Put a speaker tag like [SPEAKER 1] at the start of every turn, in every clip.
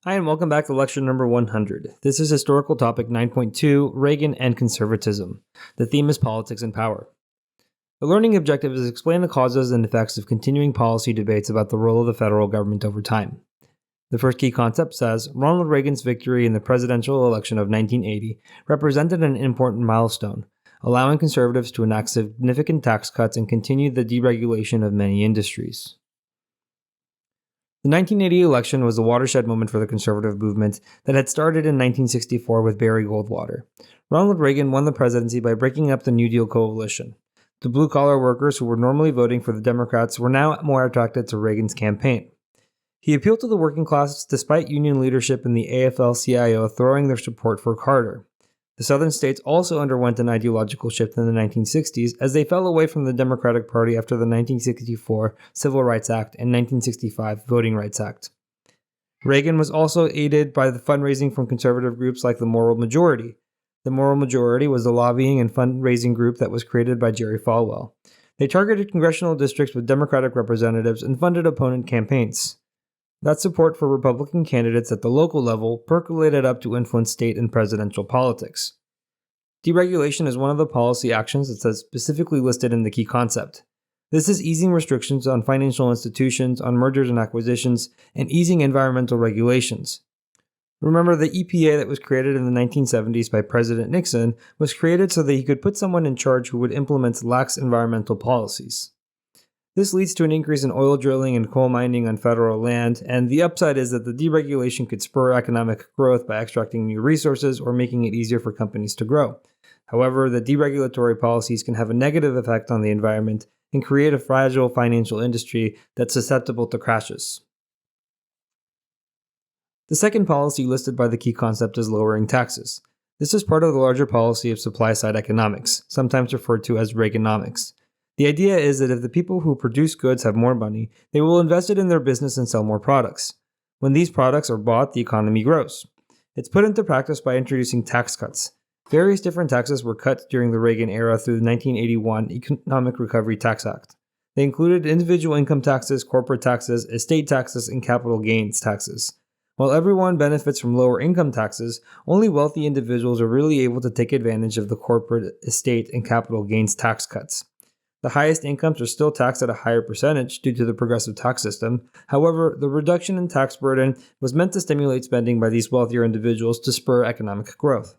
[SPEAKER 1] Hi, and welcome back to lecture number 100. This is historical topic 9.2, Reagan and Conservatism. The theme is politics and power. The learning objective is to explain the causes and effects of continuing policy debates about the role of the federal government over time. The first key concept says, Ronald Reagan's victory in the presidential election of 1980 represented an important milestone, allowing conservatives to enact significant tax cuts and continue the deregulation of many industries. The 1980 election was a watershed moment for the conservative movement that had started in 1964 with Barry Goldwater. Ronald Reagan won the presidency by breaking up the New Deal coalition. The blue-collar workers who were normally voting for the Democrats were now more attracted to Reagan's campaign. He appealed to the working class despite union leadership in the AFL-CIO throwing their support for Carter. The southern states also underwent an ideological shift in the 1960s as they fell away from the Democratic Party after the 1964 Civil Rights Act and 1965 Voting Rights Act. Reagan was also aided by the fundraising from conservative groups like the Moral Majority. The Moral Majority was a lobbying and fundraising group that was created by Jerry Falwell. They targeted congressional districts with Democratic representatives and funded opponent campaigns. That support for Republican candidates at the local level percolated up to influence state and presidential politics. Deregulation is one of the policy actions that's specifically listed in the key concept. This is easing restrictions on financial institutions, on mergers and acquisitions, and easing environmental regulations. Remember, the EPA that was created in the 1970s by President Nixon was created so that he could put someone in charge who would implement lax environmental policies. This leads to an increase in oil drilling and coal mining on federal land, and the upside is that the deregulation could spur economic growth by extracting new resources or making it easier for companies to grow. However, the deregulatory policies can have a negative effect on the environment and create a fragile financial industry that's susceptible to crashes. The second policy listed by the key concept is lowering taxes. This is part of the larger policy of supply-side economics, sometimes referred to as Reaganomics. The idea is that if the people who produce goods have more money, they will invest it in their business and sell more products. When these products are bought, the economy grows. It's put into practice by introducing tax cuts. Various different taxes were cut during the Reagan era through the 1981 Economic Recovery Tax Act. They included individual income taxes, corporate taxes, estate taxes, and capital gains taxes. While everyone benefits from lower income taxes, only wealthy individuals are really able to take advantage of the corporate, estate, and capital gains tax cuts. The highest incomes are still taxed at a higher percentage due to the progressive tax system. However, the reduction in tax burden was meant to stimulate spending by these wealthier individuals to spur economic growth.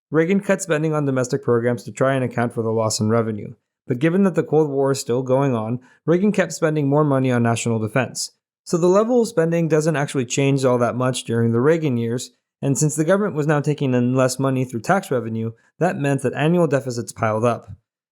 [SPEAKER 1] Reagan cut spending on domestic programs to try and account for the loss in revenue. But given that the Cold War is still going on, Reagan kept spending more money on national defense. So the level of spending doesn't actually change all that much during the Reagan years, and since the government was now taking in less money through tax revenue, that meant that annual deficits piled up.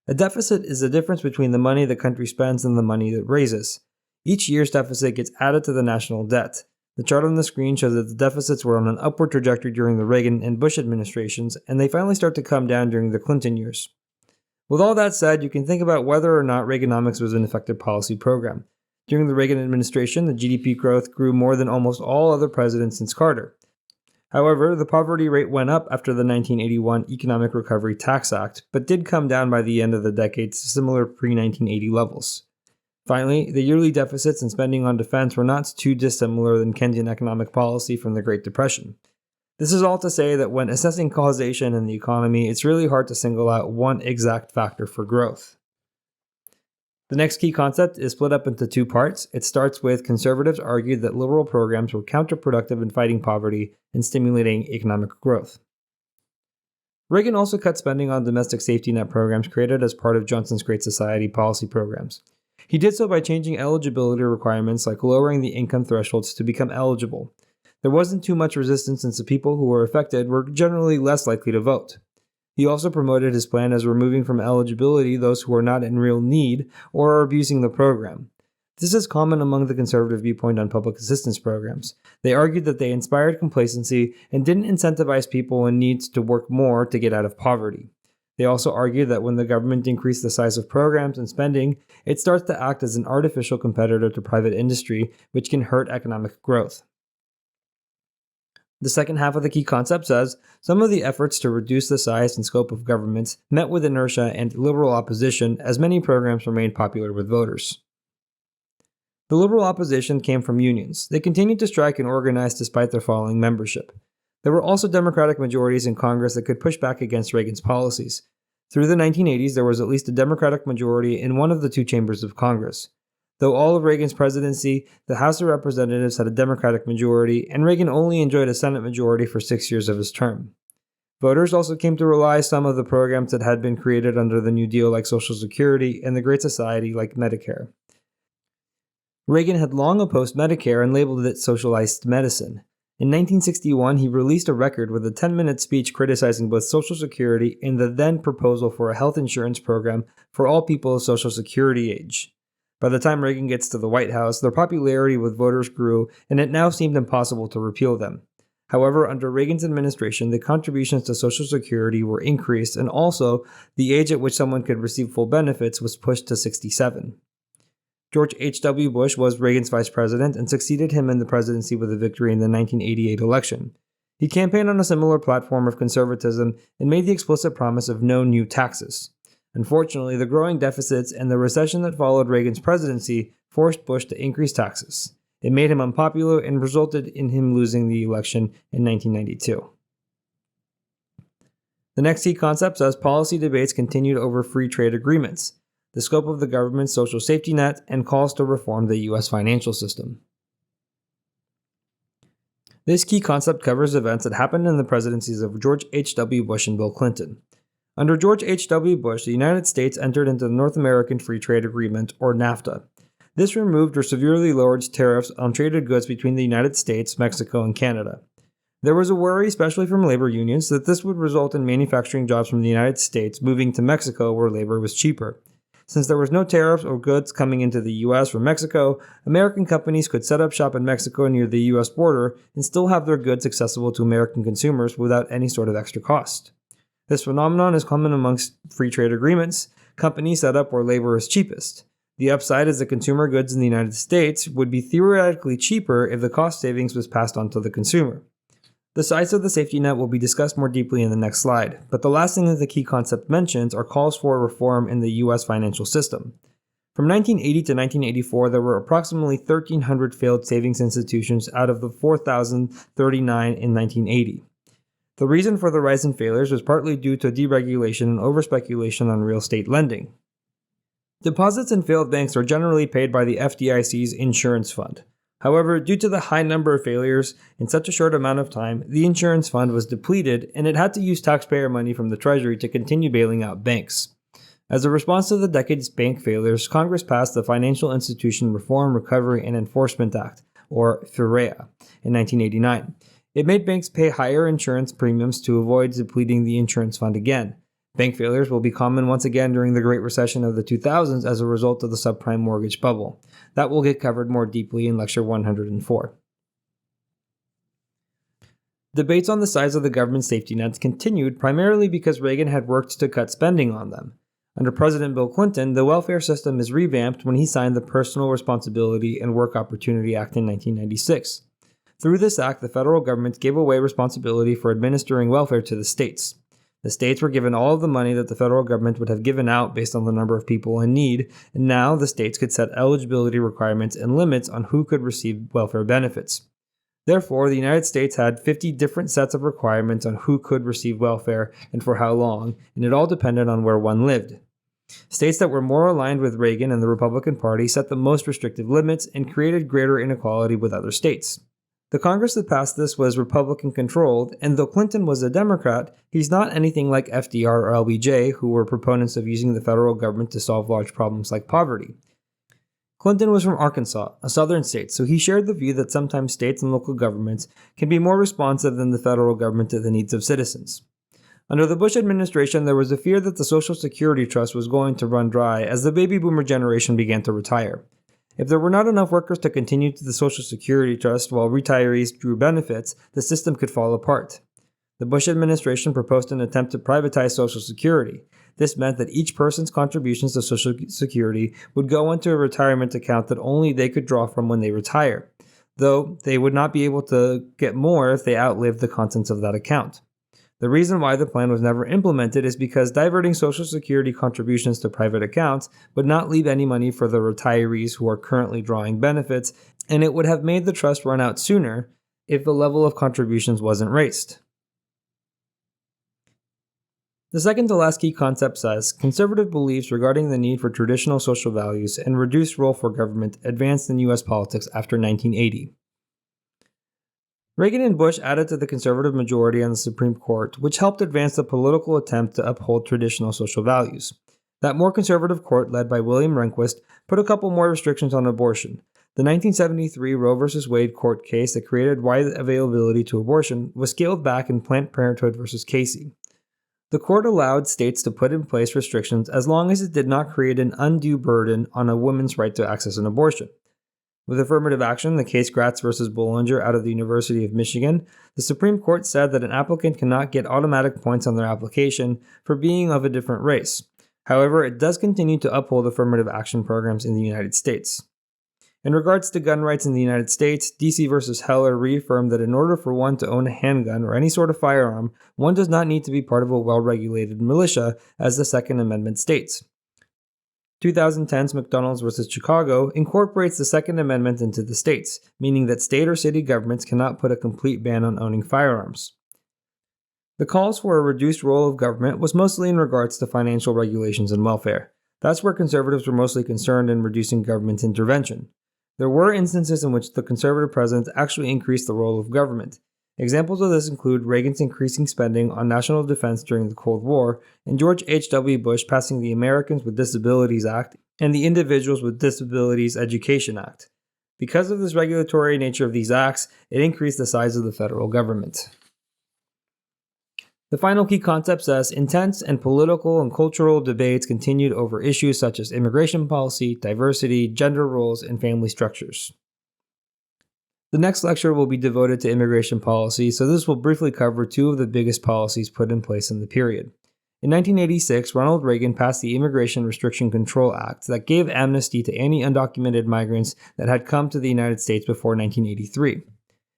[SPEAKER 1] A deficit is the difference between the money the country spends and the money it raises. Each year's deficit gets added to the national debt. The chart on the screen shows that the deficits were on an upward trajectory during the Reagan and Bush administrations, and they finally start to come down during the Clinton years. With all that said, you can think about whether or not Reaganomics was an effective policy program. During the Reagan administration, the GDP growth grew more than almost all other presidents since Carter. However, the poverty rate went up after the 1981 Economic Recovery Tax Act, but did come down by the end of the decade to similar pre-1980 levels. Finally, the yearly deficits and spending on defense were not too dissimilar than Keynesian economic policy from the Great Depression. This is all to say that when assessing causation in the economy, it's really hard to single out one exact factor for growth. The next key concept is split up into two parts. It starts with conservatives argued that liberal programs were counterproductive in fighting poverty and stimulating economic growth. Reagan also cut spending on domestic safety net programs created as part of Johnson's Great Society policy programs. He did so by changing eligibility requirements like lowering the income thresholds to become eligible. There wasn't too much resistance since the people who were affected were generally less likely to vote. He also promoted his plan as removing from eligibility those who are not in real need or are abusing the program. This is common among the conservative viewpoint on public assistance programs. They argued that they inspired complacency and didn't incentivize people in need to work more to get out of poverty. They also argued that when the government increased the size of programs and spending, it starts to act as an artificial competitor to private industry, which can hurt economic growth. The second half of the key concept says, some of the efforts to reduce the size and scope of governments met with inertia and liberal opposition as many programs remained popular with voters. The liberal opposition came from unions. They continued to strike and organize despite their falling membership. There were also Democratic majorities in Congress that could push back against Reagan's policies. Through the 1980s, there was at least a Democratic majority in one of the two chambers of Congress. Though all of Reagan's presidency, the House of Representatives had a Democratic majority, and Reagan only enjoyed a Senate majority for 6 years of his term. Voters also came to rely some of the programs that had been created under the New Deal, like Social Security, and the Great Society, like Medicare. Reagan had long opposed Medicare and labeled it socialized medicine. In 1961, he released a record with a 10-minute speech criticizing both Social Security and the then proposal for a health insurance program for all people of Social Security age. By the time Reagan gets to the White House, their popularity with voters grew, and it now seemed impossible to repeal them. However, under Reagan's administration, the contributions to Social Security were increased, and also the age at which someone could receive full benefits was pushed to 67. George H.W. Bush was Reagan's vice president and succeeded him in the presidency with a victory in the 1988 election. He campaigned on a similar platform of conservatism and made the explicit promise of no new taxes. Unfortunately, the growing deficits and the recession that followed Reagan's presidency forced Bush to increase taxes. It made him unpopular and resulted in him losing the election in 1992. The next key concept says policy debates continued over free trade agreements, the scope of the government's social safety net, and calls to reform the U.S. financial system. This key concept covers events that happened in the presidencies of George H.W. Bush and Bill Clinton. Under George H.W. Bush, the United States entered into the North American Free Trade Agreement, or NAFTA. This removed or severely lowered tariffs on traded goods between the United States, Mexico, and Canada. There was a worry, especially from labor unions, that this would result in manufacturing jobs from the United States moving to Mexico where labor was cheaper. Since there was no tariffs or goods coming into the U.S. from Mexico, American companies could set up shop in Mexico near the U.S. border and still have their goods accessible to American consumers without any sort of extra cost. This phenomenon is common amongst free trade agreements. Companies set up where labor is cheapest. The upside is that consumer goods in the United States would be theoretically cheaper if the cost savings was passed on to the consumer. The size of the safety net will be discussed more deeply in the next slide, but the last thing that the key concept mentions are calls for reform in the U.S. financial system. From 1980 to 1984, there were approximately 1,300 failed savings institutions out of the 4,039 in 1980. The reason for the rise in failures was partly due to deregulation and overspeculation on real estate lending. Deposits in failed banks are generally paid by the FDIC's insurance fund. However, due to the high number of failures in such a short amount of time, the insurance fund was depleted and it had to use taxpayer money from the Treasury to continue bailing out banks. As a response to the decade's bank failures, Congress passed the Financial Institution Reform, Recovery, and Enforcement Act, or FIRREA, in 1989. It made banks pay higher insurance premiums to avoid depleting the insurance fund again. Bank failures will be common once again during the Great Recession of the 2000s as a result of the subprime mortgage bubble. That will get covered more deeply in Lecture 104. Debates on the size of the government safety nets continued primarily because Reagan had worked to cut spending on them. Under President Bill Clinton, the welfare system is revamped when he signed the Personal Responsibility and Work Opportunity Act in 1996. Through this act, the federal government gave away responsibility for administering welfare to the states. The states were given all of the money that the federal government would have given out based on the number of people in need, and now the states could set eligibility requirements and limits on who could receive welfare benefits. Therefore, the United States had 50 different sets of requirements on who could receive welfare and for how long, and it all depended on where one lived. States that were more aligned with Reagan and the Republican Party set the most restrictive limits and created greater inequality with other states. The Congress that passed this was Republican-controlled, and though Clinton was a Democrat, he's not anything like FDR or LBJ, who were proponents of using the federal government to solve large problems like poverty. Clinton was from Arkansas, a southern state, so he shared the view that sometimes states and local governments can be more responsive than the federal government to the needs of citizens. Under the Bush administration, there was a fear that the Social Security Trust was going to run dry as the baby boomer generation began to retire. If there were not enough workers to continue to the Social Security Trust while retirees drew benefits, the system could fall apart. The Bush administration proposed an attempt to privatize Social Security. This meant that each person's contributions to Social Security would go into a retirement account that only they could draw from when they retire, though they would not be able to get more if they outlived the contents of that account. The reason why the plan was never implemented is because diverting Social Security contributions to private accounts would not leave any money for the retirees who are currently drawing benefits, and it would have made the trust run out sooner if the level of contributions wasn't raised. The second to last key concept says, conservative beliefs regarding the need for traditional social values and reduced role for government advanced in U.S. politics after 1980. Reagan and Bush added to the conservative majority on the Supreme Court, which helped advance the political attempt to uphold traditional social values. That more conservative court, led by William Rehnquist, put a couple more restrictions on abortion. The 1973 Roe v. Wade court case that created wide availability to abortion was scaled back in Planned Parenthood v. Casey. The court allowed states to put in place restrictions as long as it did not create an undue burden on a woman's right to access an abortion. With affirmative action, the case Gratz v. Bollinger out of the University of Michigan, the Supreme Court said that an applicant cannot get automatic points on their application for being of a different race. However, it does continue to uphold affirmative action programs in the United States. In regards to gun rights in the United States, D.C. v. Heller reaffirmed that in order for one to own a handgun or any sort of firearm, one does not need to be part of a well-regulated militia, as the Second Amendment states. 2010's McDonald's v. Chicago incorporates the Second Amendment into the states, meaning that state or city governments cannot put a complete ban on owning firearms. The calls for a reduced role of government was mostly in regards to financial regulations and welfare. That's where conservatives were mostly concerned in reducing government intervention. There were instances in which the conservative presidents actually increased the role of government. Examples of this include Reagan's increasing spending on national defense during the Cold War, and George H.W. Bush passing the Americans with Disabilities Act and the Individuals with Disabilities Education Act. Because of this regulatory nature of these acts, it increased the size of the federal government. The final key concept says intense and political and cultural debates continued over issues such as immigration policy, diversity, gender roles, and family structures. The next lecture will be devoted to immigration policy, so this will briefly cover two of the biggest policies put in place in the period. In 1986, Ronald Reagan passed the Immigration Restriction Control Act that gave amnesty to any undocumented migrants that had come to the United States before 1983.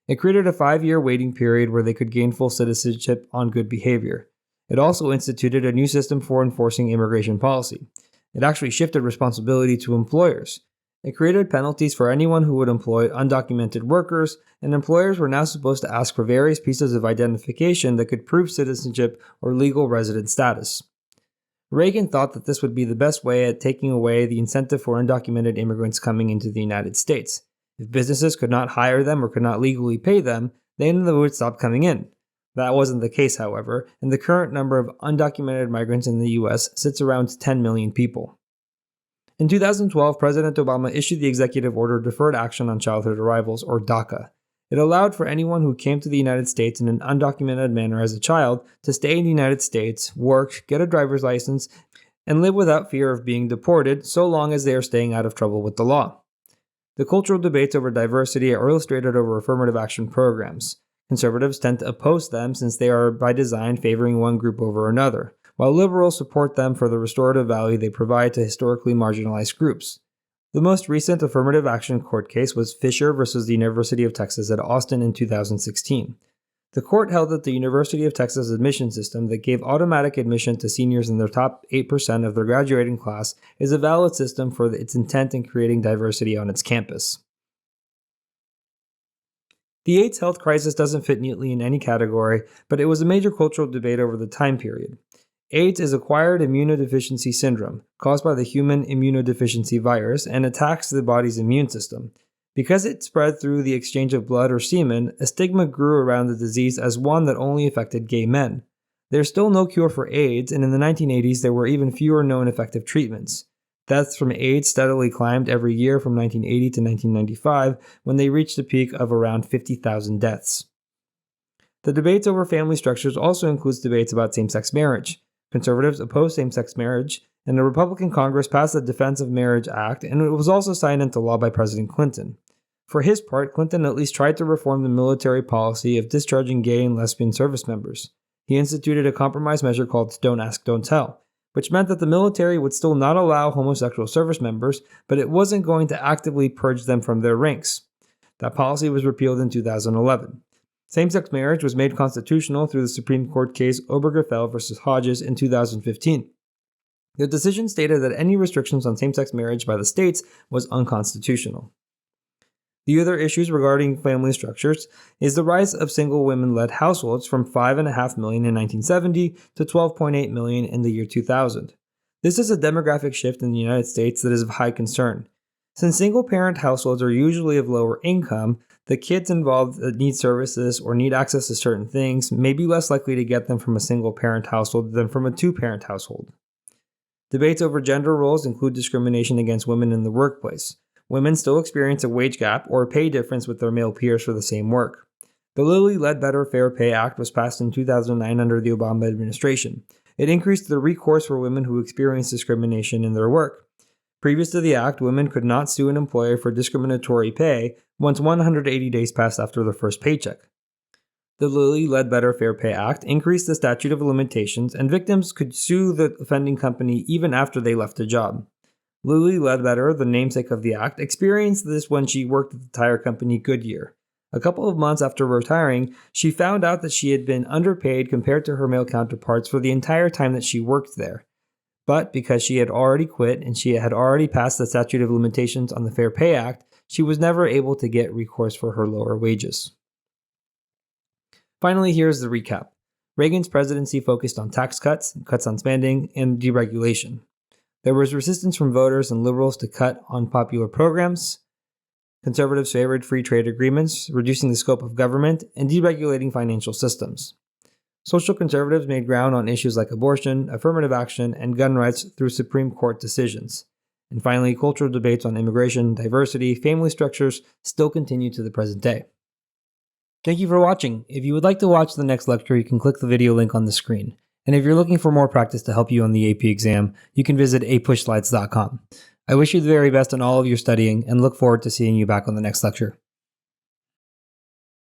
[SPEAKER 1] It created a 5-year waiting period where they could gain full citizenship on good behavior. It also instituted a new system for enforcing immigration policy. It actually shifted responsibility to employers. It created penalties for anyone who would employ undocumented workers, and employers were now supposed to ask for various pieces of identification that could prove citizenship or legal resident status. Reagan thought that this would be the best way at taking away the incentive for undocumented immigrants coming into the United States. If businesses could not hire them or could not legally pay them, then they would stop coming in. That wasn't the case, however, and the current number of undocumented migrants in the U.S. sits around 10 million people. In 2012, President Obama issued the Executive Order Deferred Action on Childhood Arrivals, or DACA. It allowed for anyone who came to the United States in an undocumented manner as a child to stay in the United States, work, get a driver's license, and live without fear of being deported so long as they are staying out of trouble with the law. The cultural debates over diversity are illustrated over affirmative action programs. Conservatives tend to oppose them since they are by design favoring one group over another, while liberals support them for the restorative value they provide to historically marginalized groups. The most recent affirmative action court case was Fisher versus the University of Texas at Austin in 2016. The court held that the University of Texas admission system that gave automatic admission to seniors in their top 8% of their graduating class is a valid system for its intent in creating diversity on its campus. The AIDS health crisis doesn't fit neatly in any category, but it was a major cultural debate over the time period. AIDS is acquired immunodeficiency syndrome, caused by the human immunodeficiency virus, and attacks the body's immune system. Because it spread through the exchange of blood or semen, a stigma grew around the disease as one that only affected gay men. There's still no cure for AIDS, and in the 1980s there were even fewer known effective treatments. Deaths from AIDS steadily climbed every year from 1980 to 1995, when they reached a peak of around 50,000 deaths. The debates over family structures also includes debates about same-sex marriage. Conservatives oppose same-sex marriage, and the Republican Congress passed the Defense of Marriage Act, and it was also signed into law by President Clinton. For his part, Clinton at least tried to reform the military policy of discharging gay and lesbian service members. He instituted a compromise measure called Don't Ask, Don't Tell, which meant that the military would still not allow homosexual service members, but it wasn't going to actively purge them from their ranks. That policy was repealed in 2011. Same-sex marriage was made constitutional through the Supreme Court case Obergefell v. Hodges in 2015. The decision stated that any restrictions on same-sex marriage by the states was unconstitutional. The other issues regarding family structures is the rise of single women-led households from 5.5 million in 1970 to 12.8 million in the year 2000. This is a demographic shift in the United States that is of high concern. Since single-parent households are usually of lower income, the kids involved that need services or need access to certain things may be less likely to get them from a single-parent household than from a two-parent household. Debates over gender roles include discrimination against women in the workplace. Women still experience a wage gap or a pay difference with their male peers for the same work. The Lilly Ledbetter Fair Pay Act was passed in 2009 under the Obama administration. It increased the recourse for women who experience discrimination in their work. Previous to the act, women could not sue an employer for discriminatory pay once 180 days passed after their first paycheck. The Lilly Ledbetter Fair Pay Act increased the statute of limitations, and victims could sue the offending company even after they left a job. Lilly Ledbetter, the namesake of the act, experienced this when she worked at the tire company Goodyear. A couple of months after retiring, she found out that she had been underpaid compared to her male counterparts for the entire time that she worked there. But because she had already quit and she had already passed the statute of limitations on the Fair Pay Act, she was never able to get recourse for her lower wages. Finally, here's the recap. Reagan's presidency focused on tax cuts, cuts on spending, and deregulation. There was resistance from voters and liberals to cut on popular programs. Conservatives favored free trade agreements, reducing the scope of government, and deregulating financial systems. Social conservatives made ground on issues like abortion, affirmative action, and gun rights through Supreme Court decisions. And finally, cultural debates on immigration, diversity, family structures still continue to the present day. Thank you for watching. If you would like to watch the next lecture, you can click the video link on the screen. And if you're looking for more practice to help you on the AP exam, you can visit apushslides.com. I wish you the very best in all of your studying and look forward to seeing you back on the next lecture.